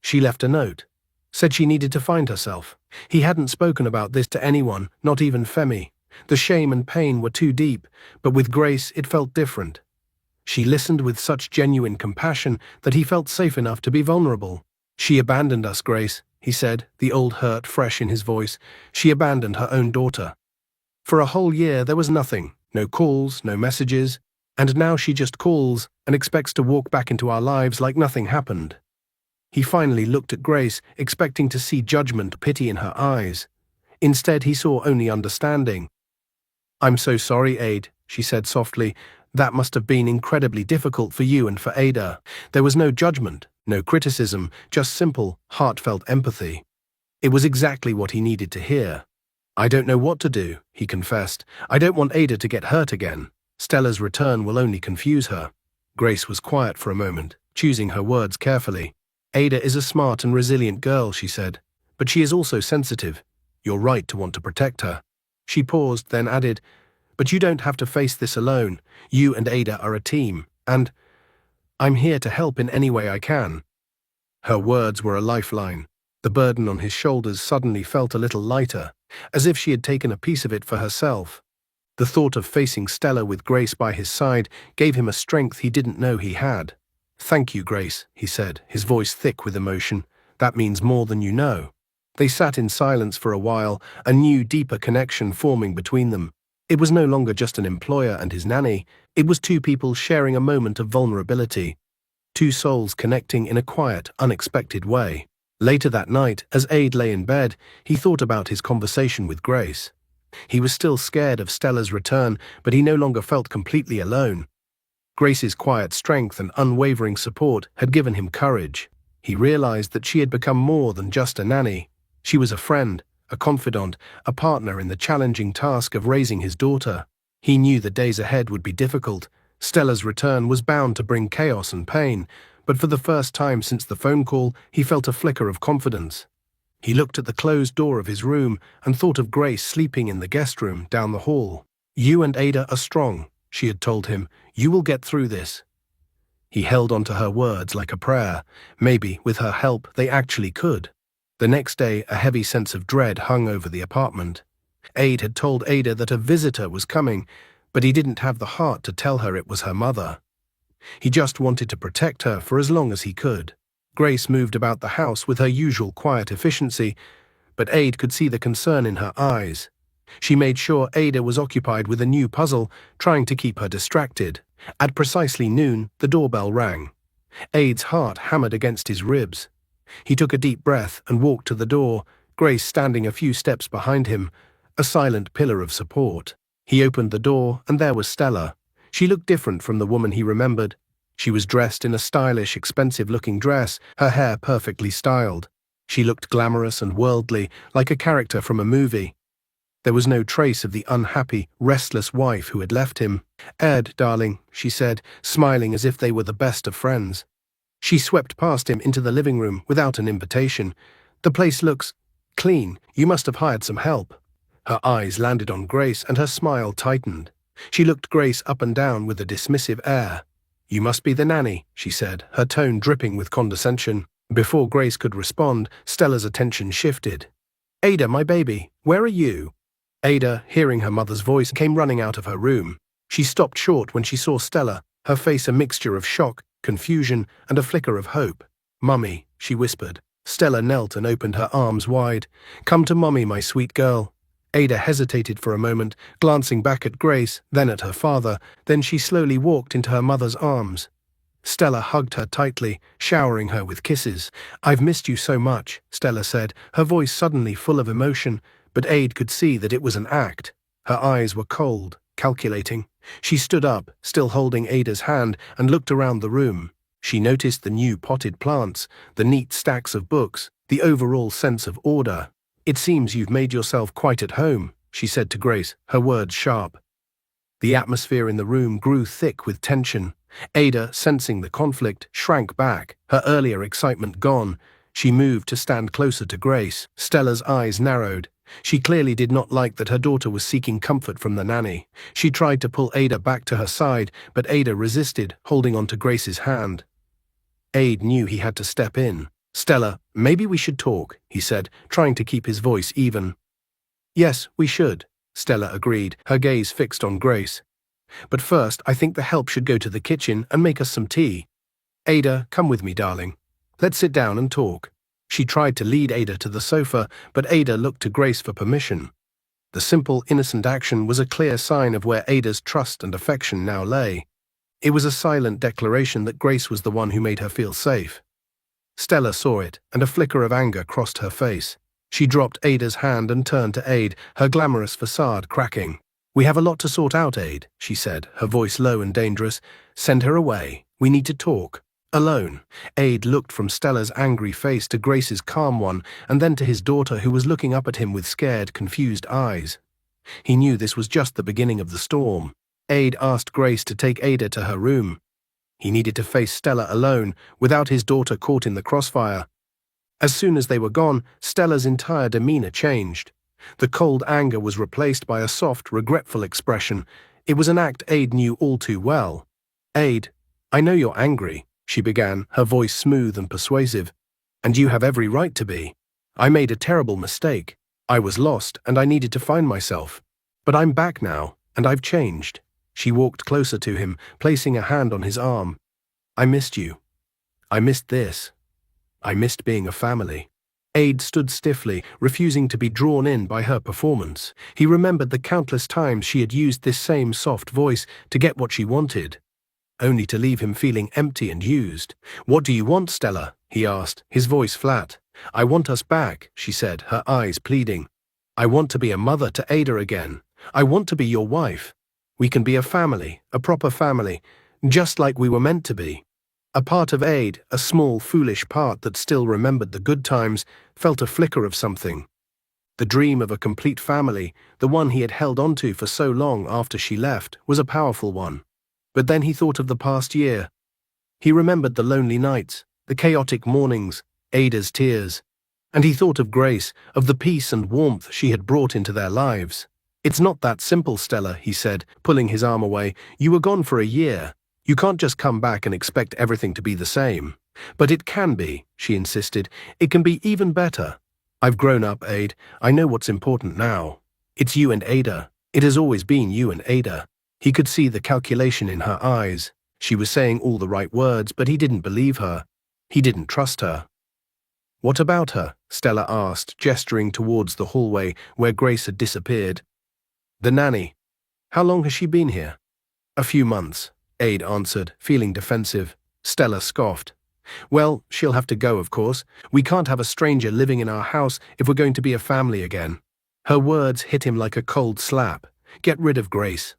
She left a note. Said she needed to find herself." He hadn't spoken about this to anyone, not even Femi. The shame and pain were too deep, but with Grace it felt different. She listened with such genuine compassion that he felt safe enough to be vulnerable. "She abandoned us, Grace," he said, the old hurt fresh in his voice. "She abandoned her own daughter. For a whole year there was nothing, no calls, no messages, and now she just calls and expects to walk back into our lives like nothing happened." He finally looked at Grace, expecting to see judgment, pity in her eyes. Instead, he saw only understanding. "I'm so sorry, Aid," she said softly. "That must have been incredibly difficult for you and for Ada." There was no judgment, no criticism, just simple, heartfelt empathy. It was exactly what he needed to hear. "I don't know what to do," he confessed. "I don't want Ada to get hurt again. Stella's return will only confuse her." Grace was quiet for a moment, choosing her words carefully. "Ada is a smart and resilient girl," she said, "but she is also sensitive. You're right to want to protect her." She paused, then added, "But you don't have to face this alone. You and Ada are a team, and I'm here to help in any way I can." Her words were a lifeline. The burden on his shoulders suddenly felt a little lighter, as if she had taken a piece of it for herself. The thought of facing Stella with Grace by his side gave him a strength he didn't know he had. "Thank you, Grace," he said, his voice thick with emotion. "That means more than you know." They sat in silence for a while, a new, deeper connection forming between them. It was no longer just an employer and his nanny. It was two people sharing a moment of vulnerability. Two souls connecting in a quiet, unexpected way. Later that night, as Aid lay in bed, he thought about his conversation with Grace. He was still scared of Stella's return, but he no longer felt completely alone. Grace's quiet strength and unwavering support had given him courage. He realized that she had become more than just a nanny. She was a friend, a confidant, a partner in the challenging task of raising his daughter. He knew the days ahead would be difficult. Stella's return was bound to bring chaos and pain, but for the first time since the phone call, he felt a flicker of confidence. He looked at the closed door of his room and thought of Grace sleeping in the guest room down the hall. "You and Ada are strong," she had told him. "You will get through this." He held on to her words like a prayer. Maybe, with her help, they actually could. The next day, a heavy sense of dread hung over the apartment. Aid had told Ada that a visitor was coming, but he didn't have the heart to tell her it was her mother. He just wanted to protect her for as long as he could. Grace moved about the house with her usual quiet efficiency, but Aid could see the concern in her eyes. She made sure Ada was occupied with a new puzzle, trying to keep her distracted. At precisely noon, the doorbell rang. Aid's heart hammered against his ribs. He took a deep breath and walked to the door, Grace standing a few steps behind him, a silent pillar of support. He opened the door, and there was Stella. She looked different from the woman he remembered. She was dressed in a stylish, expensive-looking dress, her hair perfectly styled. She looked glamorous and worldly, like a character from a movie. There was no trace of the unhappy, restless wife who had left him. "Ed, darling," she said, smiling as if they were the best of friends. She swept past him into the living room without an invitation. "The place looks clean. You must have hired some help." Her eyes landed on Grace and her smile tightened. She looked Grace up and down with a dismissive air. "You must be the nanny," she said, her tone dripping with condescension. Before Grace could respond, Stella's attention shifted. "Ada, my baby, where are you?" Ada, hearing her mother's voice, came running out of her room. She stopped short when she saw Stella, her face a mixture of shock, confusion, and a flicker of hope. "Mummy," she whispered. Stella knelt and opened her arms wide. "Come to Mummy, my sweet girl." Ada hesitated for a moment, glancing back at Grace, then at her father, then she slowly walked into her mother's arms. Stella hugged her tightly, showering her with kisses. "I've missed you so much," Stella said, her voice suddenly full of emotion, but Ada could see that it was an act. Her eyes were cold, calculating. She stood up, still holding Ada's hand, and looked around the room. She noticed the new potted plants, the neat stacks of books, the overall sense of order. "It seems you've made yourself quite at home," she said to Grace, her words sharp. The atmosphere in the room grew thick with tension. Ada, sensing the conflict, shrank back, her earlier excitement gone. She moved to stand closer to Grace. Stella's eyes narrowed. She clearly did not like that her daughter was seeking comfort from the nanny. She tried to pull Ada back to her side, but Ada resisted, holding on to Grace's hand. Ada knew he had to step in. "Stella, maybe we should talk," he said, trying to keep his voice even. "Yes, we should," Stella agreed, her gaze fixed on Grace. "But first, I think the help should go to the kitchen and make us some tea. Ada, come with me, darling. Let's sit down and talk." She tried to lead Ada to the sofa, but Ada looked to Grace for permission. The simple, innocent action was a clear sign of where Ada's trust and affection now lay. It was a silent declaration that Grace was the one who made her feel safe. Stella saw it, and a flicker of anger crossed her face. She dropped Ada's hand and turned to Ada, her glamorous facade cracking. "We have a lot to sort out, Ada," she said, her voice low and dangerous. "Send her away. We need to talk. Alone." Ada looked from Stella's angry face to Grace's calm one, and then to his daughter, who was looking up at him with scared, confused eyes. He knew this was just the beginning of the storm. Ada asked Grace to take Ada to her room. He needed to face Stella alone, without his daughter caught in the crossfire. As soon as they were gone, Stella's entire demeanor changed. The cold anger was replaced by a soft, regretful expression. It was an act Ada knew all too well. "Ada, I know you're angry," she began, her voice smooth and persuasive. "And you have every right to be. I made a terrible mistake. I was lost, and I needed to find myself. But I'm back now, and I've changed." She walked closer to him, placing a hand on his arm. "I missed you. I missed this. I missed being a family." Ada stood stiffly, refusing to be drawn in by her performance. He remembered the countless times she had used this same soft voice to get what she wanted, only to leave him feeling empty and used. "What do you want, Stella?" he asked, his voice flat. "I want us back," she said, her eyes pleading. "I want to be a mother to Ada again. I want to be your wife. We can be a family, a proper family, just like we were meant to be." A part of Ada, a small, foolish part that still remembered the good times, felt a flicker of something. The dream of a complete family, the one he had held onto for so long after she left, was a powerful one. But then he thought of the past year. He remembered the lonely nights, the chaotic mornings, Ada's tears. And he thought of Grace, of the peace and warmth she had brought into their lives. "It's not that simple, Stella," he said, pulling his arm away. "You were gone for a year. You can't just come back and expect everything to be the same." "But it can be," she insisted. "It can be even better. I've grown up, Ada. I know what's important now. It's you and Ada. It has always been you and Ada." He could see the calculation in her eyes. She was saying all the right words, but he didn't believe her. He didn't trust her. "What about her?" Stella asked, gesturing towards the hallway where Grace had disappeared. "The nanny. How long has she been here?" "A few months," Ada answered, feeling defensive. Stella scoffed. "Well, she'll have to go, of course. We can't have a stranger living in our house if we're going to be a family again." Her words hit him like a cold slap. Get rid of Grace.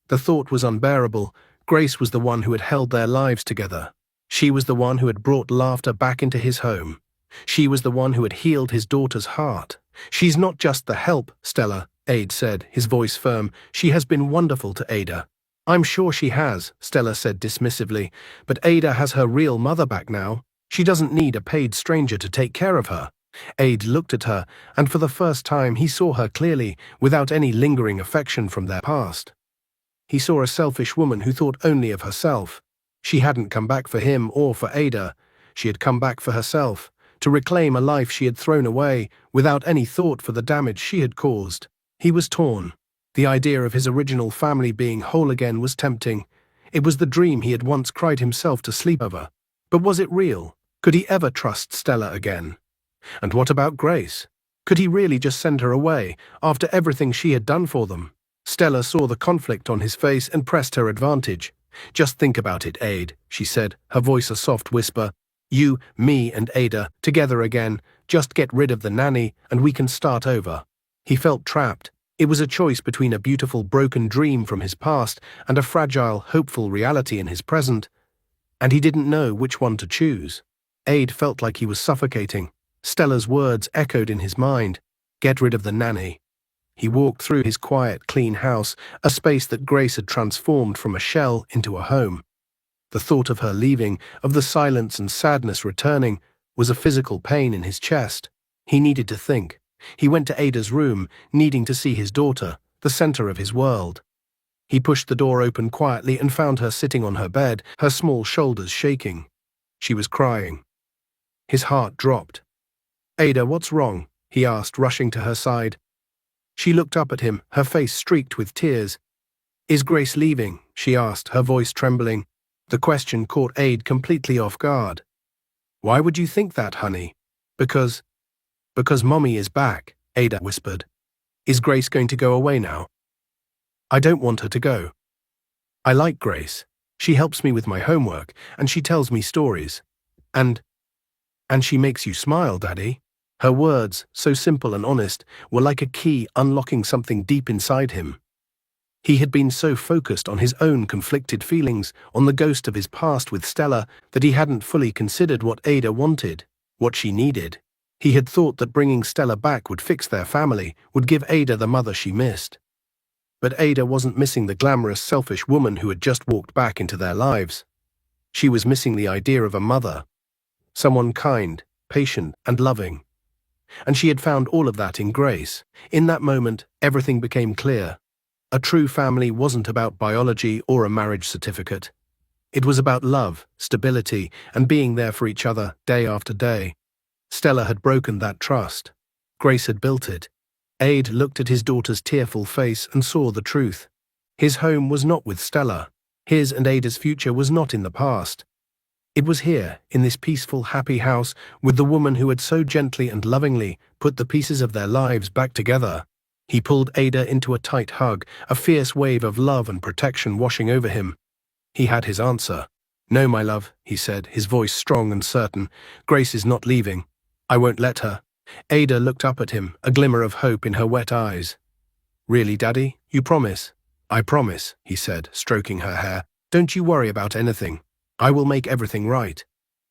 The thought was unbearable. Grace was the one who had held their lives together. She was the one who had brought laughter back into his home. She was the one who had healed his daughter's heart. "She's not just the help, Stella," Ada said, his voice firm. "She has been wonderful to Ada." "I'm sure she has," Stella said dismissively, "but Ada has her real mother back now. She doesn't need a paid stranger to take care of her." Ada looked at her, and for the first time he saw her clearly, without any lingering affection from their past. He saw a selfish woman who thought only of herself. She hadn't come back for him or for Ada. She had come back for herself, to reclaim a life she had thrown away, without any thought for the damage she had caused. He was torn. The idea of his original family being whole again was tempting. It was the dream he had once cried himself to sleep over. But was it real? Could he ever trust Stella again? And what about Grace? Could he really just send her away, after everything she had done for them? Stella saw the conflict on his face and pressed her advantage. "Just think about it, Aid," she said, her voice a soft whisper. "You, me, and Ada, together again. Just get rid of the nanny, and we can start over." He felt trapped. It was a choice between a beautiful broken dream from his past and a fragile, hopeful reality in his present, and he didn't know which one to choose. Aid felt like he was suffocating. Stella's words echoed in his mind. Get rid of the nanny. He walked through his quiet, clean house, a space that Grace had transformed from a shell into a home. The thought of her leaving, of the silence and sadness returning, was a physical pain in his chest. He needed to think. He went to Ada's room, needing to see his daughter, the center of his world. He pushed the door open quietly and found her sitting on her bed, her small shoulders shaking. She was crying. His heart dropped. "Ada, what's wrong?" he asked, rushing to her side. She looked up at him, her face streaked with tears. "Is Grace leaving?" she asked, her voice trembling. The question caught Aid completely off guard. "Why would you think that, honey?" Because Mommy is back," Ada whispered. "Is Grace going to go away now?" "I don't want her to go. I like Grace. She helps me with my homework, and she tells me stories. And she makes you smile, Daddy." Her words, so simple and honest, were like a key unlocking something deep inside him. He had been so focused on his own conflicted feelings, on the ghost of his past with Stella, that he hadn't fully considered what Ada wanted, what she needed. He had thought that bringing Stella back would fix their family, would give Ada the mother she missed. But Ada wasn't missing the glamorous, selfish woman who had just walked back into their lives. She was missing the idea of a mother. Someone kind, patient, and loving. And she had found all of that in Grace. In that moment, everything became clear. A true family wasn't about biology or a marriage certificate. It was about love, stability, and being there for each other day after day. Stella had broken that trust. Grace had built it. Aid looked at his daughter's tearful face and saw the truth. His home was not with Stella. His and Ada's future was not in the past. It was here, in this peaceful, happy house, with the woman who had so gently and lovingly put the pieces of their lives back together. He pulled Ada into a tight hug, a fierce wave of love and protection washing over him. He had his answer. "No, my love," he said, his voice strong and certain. "Grace is not leaving. I won't let her." Ada looked up at him, a glimmer of hope in her wet eyes. "Really, Daddy? You promise?" "I promise," he said, stroking her hair. "Don't you worry about anything. I will make everything right."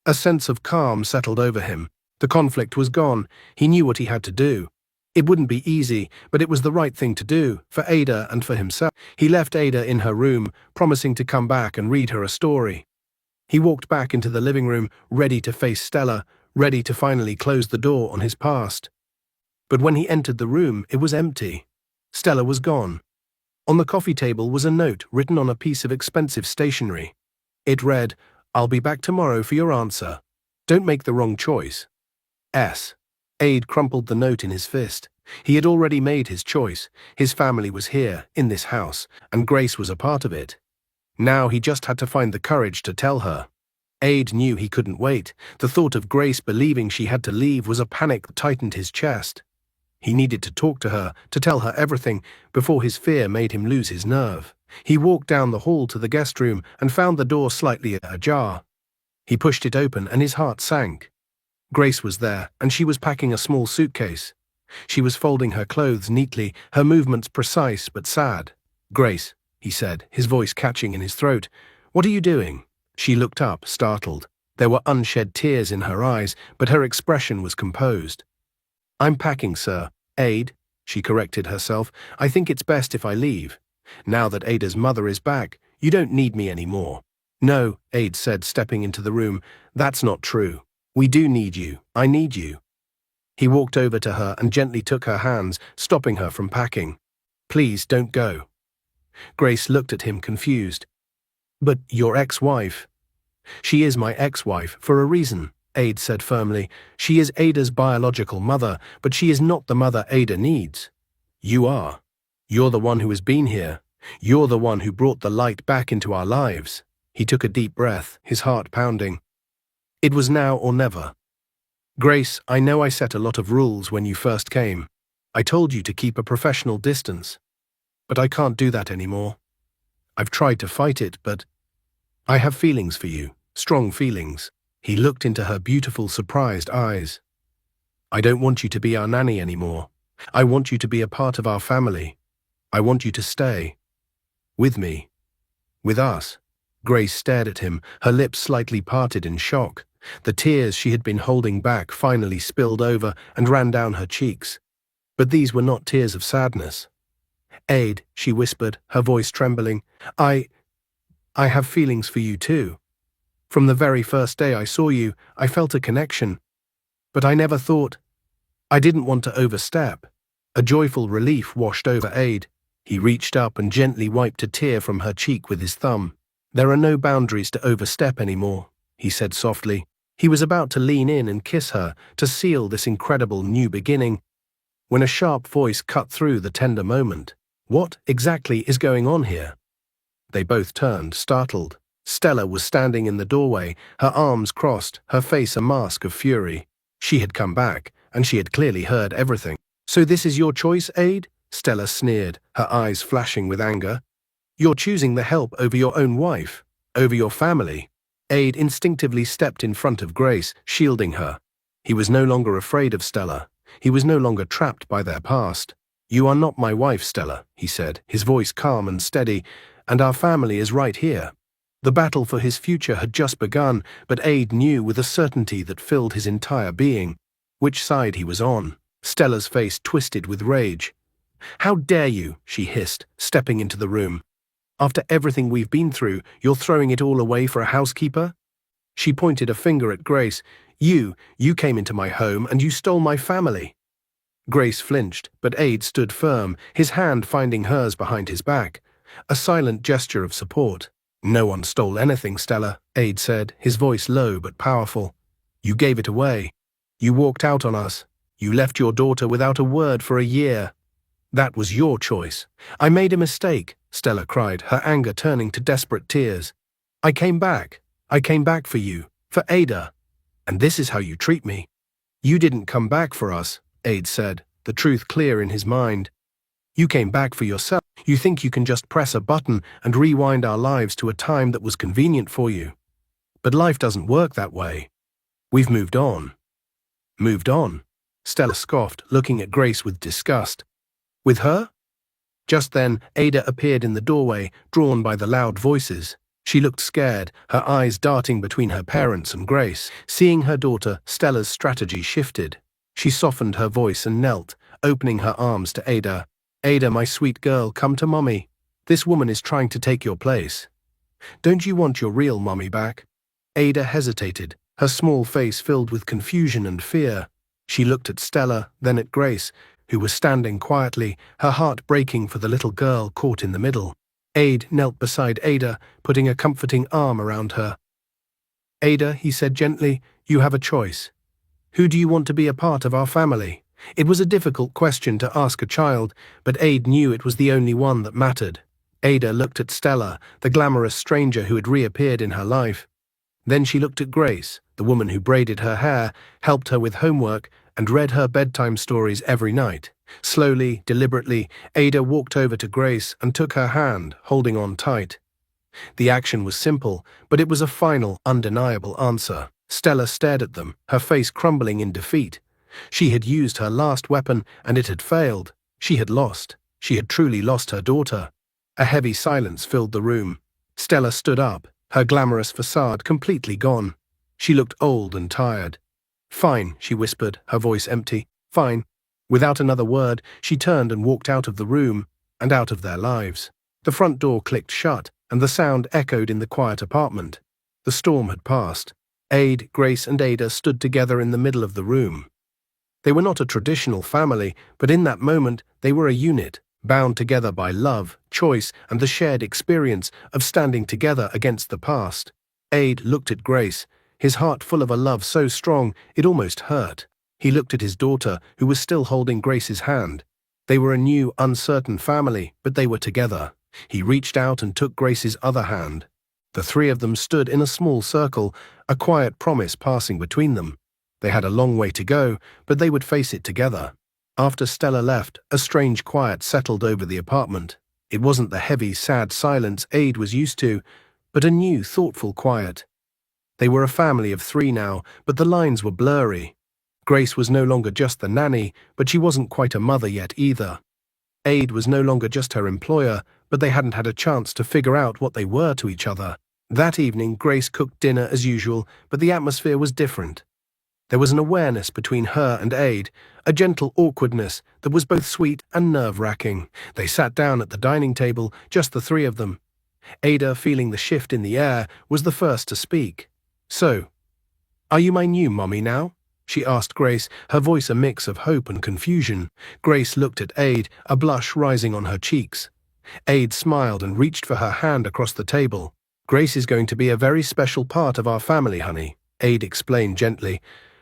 A sense of calm settled over him. The conflict was gone. He knew what he had to do. It wouldn't be easy, but it was the right thing to do, for Ada and for himself. He left Ada in her room, promising to come back and read her a story. He walked back into the living room, ready to face Stella, ready to finally close the door on his past. But when he entered the room, it was empty. Stella was gone. On the coffee table was a note written on a piece of expensive stationery. It read, "I'll be back tomorrow for your answer. Don't make the wrong choice. S." Aid crumpled the note in his fist. He had already made his choice. His family was here, in this house, and Grace was a part of it. Now he just had to find the courage to tell her. Aid knew he couldn't wait. The thought of Grace believing she had to leave was a panic that tightened his chest. He needed to talk to her, to tell her everything, before his fear made him lose his nerve. He walked down the hall to the guest room and found the door slightly ajar. He pushed it open and his heart sank. Grace was there, and she was packing a small suitcase. She was folding her clothes neatly, her movements precise but sad. "Grace," he said, his voice catching in his throat, "what are you doing?" She looked up, startled. There were unshed tears in her eyes, but her expression was composed. "I'm packing, sir. Aid," she corrected herself, "I think it's best if I leave. Now that Ada's mother is back, you don't need me anymore." "No," Aid said, stepping into the room, "that's not true. We do need you. I need you." He walked over to her and gently took her hands, stopping her from packing. "Please, don't go." Grace looked at him confused. "But your ex-wife..." She is my ex-wife for a reason, Aid said firmly. She is Ada's biological mother, but she is not the mother Ada needs. You are. You're the one who has been here. You're the one who brought the light back into our lives. He took a deep breath, his heart pounding. It was now or never. Grace, I know I set a lot of rules when you first came. I told you to keep a professional distance. But I can't do that anymore. I've tried to fight it, but I have feelings for you, strong feelings. He looked into her beautiful, surprised eyes. I don't want you to be our nanny anymore. I want you to be a part of our family. I want you to stay. With me. With us. Grace stared at him, her lips slightly parted in shock. The tears she had been holding back finally spilled over and ran down her cheeks. But these were not tears of sadness. Aid, she whispered, her voice trembling, I have feelings for you too. From the very first day I saw you, I felt a connection. But I never thought. I didn't want to overstep. A joyful relief washed over Aid. He reached up and gently wiped a tear from her cheek with his thumb. There are no boundaries to overstep anymore, he said softly. He was about to lean in and kiss her to seal this incredible new beginning, when a sharp voice cut through the tender moment. What exactly is going on here? They both turned, startled. Stella was standing in the doorway, her arms crossed, her face a mask of fury. She had come back, and she had clearly heard everything. So this is your choice, Aid? Stella sneered, her eyes flashing with anger. You're choosing the help over your own wife, over your family. Aid instinctively stepped in front of Grace, shielding her. He was no longer afraid of Stella. He was no longer trapped by their past. You are not my wife, Stella, he said, his voice calm and steady, and our family is right here. The battle for his future had just begun, but Aid knew with a certainty that filled his entire being which side he was on. Stella's face twisted with rage. How dare you, she hissed, stepping into the room. After everything we've been through, you're throwing it all away for a housekeeper? She pointed a finger at Grace. You came into my home and you stole my family. Grace flinched, but Aid stood firm, his hand finding hers behind his back. A silent gesture of support. No one stole anything, Stella, Aid said, his voice low but powerful. You gave it away. You walked out on us. You left your daughter without a word for a year. That was your choice. I made a mistake, Stella cried, her anger turning to desperate tears. I came back. I came back for you, for Ada. And this is how you treat me. You didn't come back for us, Aid said, the truth clear in his mind. You came back for yourself. You think you can just press a button and rewind our lives to a time that was convenient for you. But life doesn't work that way. We've moved on. Moved on? Stella scoffed, looking at Grace with disgust. With her? Just then, Ada appeared in the doorway, drawn by the loud voices. She looked scared, her eyes darting between her parents and Grace. Seeing her daughter, Stella's strategy shifted. She softened her voice and knelt, opening her arms to Ada. Ada, my sweet girl, come to Mommy. This woman is trying to take your place. Don't you want your real mommy back? Ada hesitated, her small face filled with confusion and fear. She looked at Stella, then at Grace, who was standing quietly, her heart breaking for the little girl caught in the middle. Aid knelt beside Ada, putting a comforting arm around her. Ada, he said gently, you have a choice. Who do you want to be a part of our family? It was a difficult question to ask a child, but Aid knew it was the only one that mattered. Ada looked at Stella, the glamorous stranger who had reappeared in her life. Then she looked at Grace, the woman who braided her hair, helped her with homework, and read her bedtime stories every night. Slowly, deliberately, Ada walked over to Grace and took her hand, holding on tight. The action was simple, but it was a final, undeniable answer. Stella stared at them, her face crumbling in defeat. She had used her last weapon, and it had failed. She had lost. She had truly lost her daughter. A heavy silence filled the room. Stella stood up, her glamorous facade completely gone. She looked old and tired. Fine, she whispered, her voice empty. Fine. Without another word, she turned and walked out of the room, and out of their lives. The front door clicked shut, and the sound echoed in the quiet apartment. The storm had passed. Aid, Grace, and Ada stood together in the middle of the room. They were not a traditional family, but in that moment they were a unit, bound together by love, choice, and the shared experience of standing together against the past. Aid looked at Grace, his heart full of a love so strong it almost hurt. He looked at his daughter, who was still holding Grace's hand. They were a new, uncertain family, but they were together. He reached out and took Grace's other hand. The three of them stood in a small circle, a quiet promise passing between them. They had a long way to go, but they would face it together. After Stella left, a strange quiet settled over the apartment. It wasn't the heavy, sad silence Aid was used to, but a new, thoughtful quiet. They were a family of three now, but the lines were blurry. Grace was no longer just the nanny, but she wasn't quite a mother yet either. Aid was no longer just her employer, but they hadn't had a chance to figure out what they were to each other. That evening, Grace cooked dinner as usual, but the atmosphere was different. There was an awareness between her and Aid, a gentle awkwardness that was both sweet and nerve-wracking. They sat down at the dining table, just the three of them. Ada, feeling the shift in the air, was the first to speak. "So, are you my new mommy now?" she asked Grace, her voice a mix of hope and confusion. Grace looked at Aid, a blush rising on her cheeks. Aid smiled and reached for her hand across the table. "Grace is going to be a very special part of our family, honey," Aid explained gently.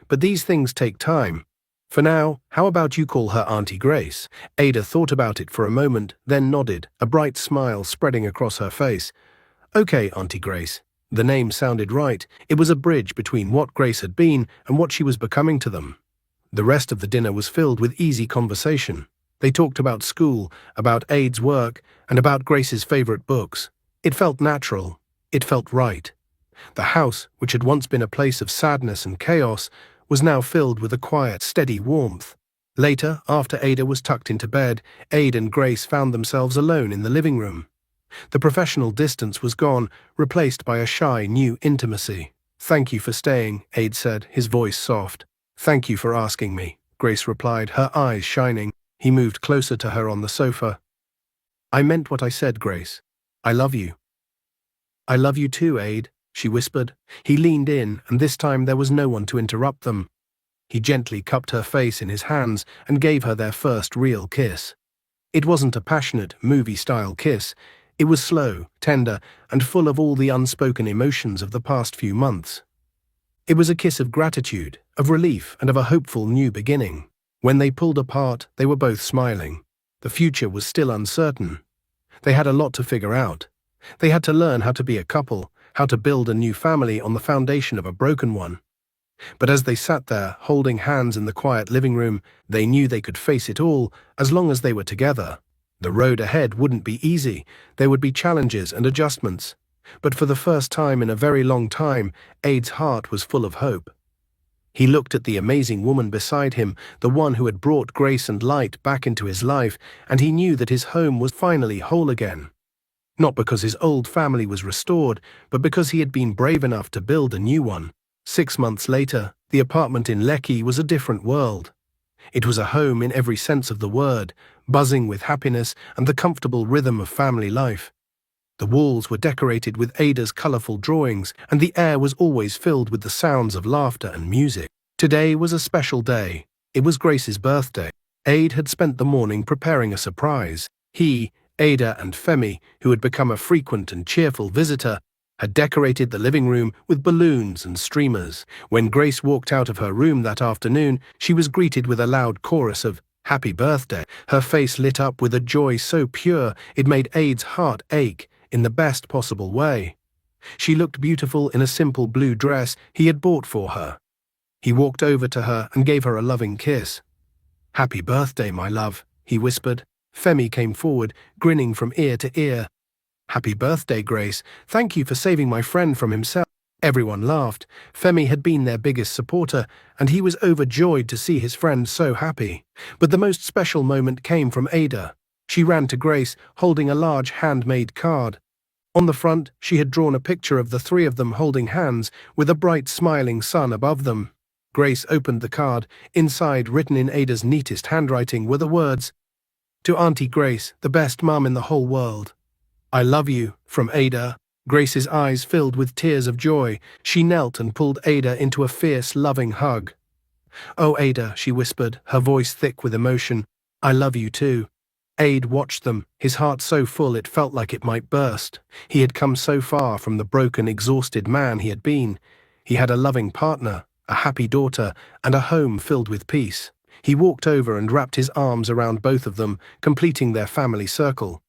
"But these things take time. For now, how about you call her Auntie Grace?" Ada thought about it for a moment, then nodded, a bright smile spreading across her face. "Okay, Auntie Grace." The name sounded right. It was a bridge between what Grace had been and what she was becoming to them. The rest of the dinner was filled with easy conversation. They talked about school, about Aid's work, and about Grace's favorite books. It felt natural. It felt right. The house, which had once been a place of sadness and chaos, was now filled with a quiet, steady warmth. Later, after Ada was tucked into bed, Aid and Grace found themselves alone in the living room. The professional distance was gone, replaced by a shy, new intimacy. "Thank you for staying," Aid said, his voice soft. "Thank you for asking me," Grace replied, her eyes shining. He moved closer to her on the sofa. "I meant what I said, Grace. I love you." "I love you too, Aid," she whispered. He leaned in, and this time there was no one to interrupt them. He gently cupped her face in his hands and gave her their first real kiss. It wasn't a passionate, movie-style kiss. It was slow, tender, and full of all the unspoken emotions of the past few months. It was a kiss of gratitude, of relief, and of a hopeful new beginning. When they pulled apart, they were both smiling. The future was still uncertain. They had a lot to figure out. They had to learn how to be a couple, how to build a new family on the foundation of a broken one. But as they sat there, holding hands in the quiet living room, they knew they could face it all as long as they were together. The road ahead wouldn't be easy. There would be challenges and adjustments. But for the first time in a very long time, Aid's heart was full of hope. He looked at the amazing woman beside him, the one who had brought grace and light back into his life, and he knew that his home was finally whole again. Not because his old family was restored, but because he had been brave enough to build a new one. 6 months later, the apartment in Lekki was a different world. It was a home in every sense of the word, buzzing with happiness and the comfortable rhythm of family life. The walls were decorated with Ada's colorful drawings, and the air was always filled with the sounds of laughter and music. Today was a special day. It was Grace's birthday. Aid had spent the morning preparing a surprise. He, Ada, and Femi, who had become a frequent and cheerful visitor, had decorated the living room with balloons and streamers. When Grace walked out of her room that afternoon, she was greeted with a loud chorus of "Happy Birthday." Her face lit up with a joy so pure it made Aid's heart ache in the best possible way. She looked beautiful in a simple blue dress he had bought for her. He walked over to her and gave her a loving kiss. "Happy birthday, my love," he whispered. Femi came forward, grinning from ear to ear. "Happy birthday, Grace. Thank you for saving my friend from himself." Everyone laughed. Femi had been their biggest supporter, and he was overjoyed to see his friend so happy. But the most special moment came from Ada. She ran to Grace, holding a large handmade card. On the front, she had drawn a picture of the three of them holding hands, with a bright smiling sun above them. Grace opened the card. Inside, written in Ada's neatest handwriting, were the words, "To Auntie Grace, the best mum in the whole world. I love you, from Ada." Grace's eyes filled with tears of joy. She knelt and pulled Ada into a fierce, loving hug. "Oh, Ada," she whispered, her voice thick with emotion, "I love you too." Aid watched them, his heart so full it felt like it might burst. He had come so far from the broken, exhausted man he had been. He had a loving partner, a happy daughter, and a home filled with peace. He walked over and wrapped his arms around both of them, completing their family circle.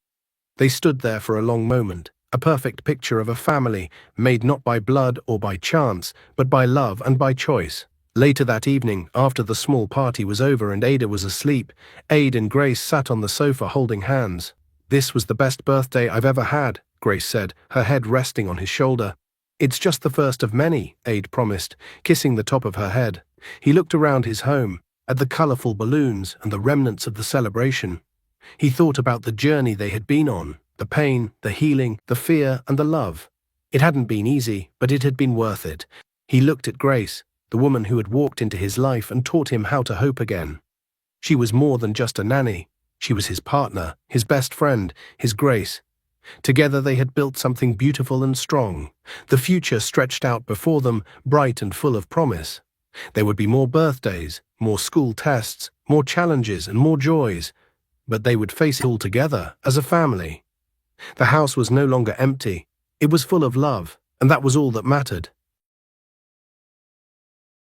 They stood there for a long moment, a perfect picture of a family, made not by blood or by chance, but by love and by choice. Later that evening, after the small party was over and Ada was asleep, Aid and Grace sat on the sofa holding hands. "This was the best birthday I've ever had," Grace said, her head resting on his shoulder. "It's just the first of many," Aid promised, kissing the top of her head. He looked around his home, at the colorful balloons and the remnants of the celebration. He thought about the journey they had been on, the pain, the healing, the fear, and the love. It hadn't been easy, but it had been worth it. He looked at Grace, the woman who had walked into his life and taught him how to hope again. She was more than just a nanny. She was his partner, his best friend, his Grace. Together they had built something beautiful and strong. The future stretched out before them, bright and full of promise. There would be more birthdays, more school tests, more challenges and more joys. But they would face it all together, as a family. The house was no longer empty. It was full of love, and that was all that mattered.